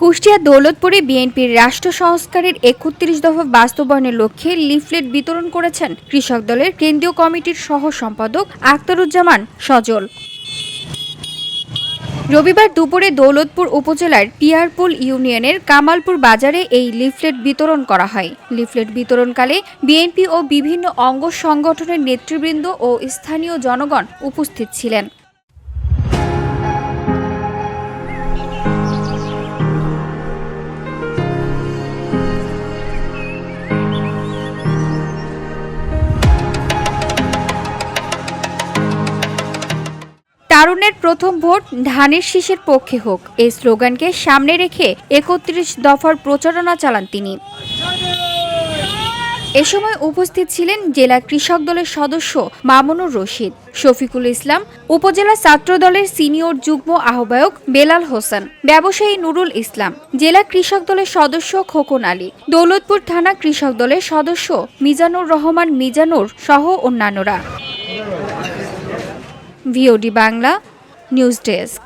কুষ্টিয়া দৌলতপুরে বিএনপির রাষ্ট্র সংস্কারের ৩১ দফা বাস্তবায়নের লক্ষ্যে লিফলেট বিতরণ করেছেন কৃষক দলের কেন্দ্রীয় কমিটির সহ সম্পাদক আখতারুজ্জামান সজল। রবিবার দুপুরে দৌলতপুর উপজেলার পিয়ারপুল ইউনিয়নের কামালপুর বাজারে এই লিফলেট বিতরণ করা হয়। লিফলেট বিতরণকালে বিএনপি ও বিভিন্ন অঙ্গ সংগঠনের নেতৃবৃন্দ ও স্থানীয় জনগণ উপস্থিত ছিলেন। তারুণের প্রথম ভোট ধানের শীষের পক্ষে হোক, এই স্লোগানকে সামনে রেখে ৩১ দফার প্রচারণা চালান তিনি। এ সময় উপস্থিত ছিলেন জেলা কৃষক দলের সদস্য মামুনুর রশিদ, শফিকুল ইসলাম, উপজেলা ছাত্র দলের সিনিয়র যুগ্ম আহ্বায়ক বেলাল হোসেন, ব্যবসায়ী নুরুল ইসলাম, জেলা কৃষক দলের সদস্য খোকন আলী, দৌলতপুর থানা কৃষক দলের সদস্য মিজানুর রহমান মিজানুর সহ অন্যান্যরা। VOD Bangla news desk.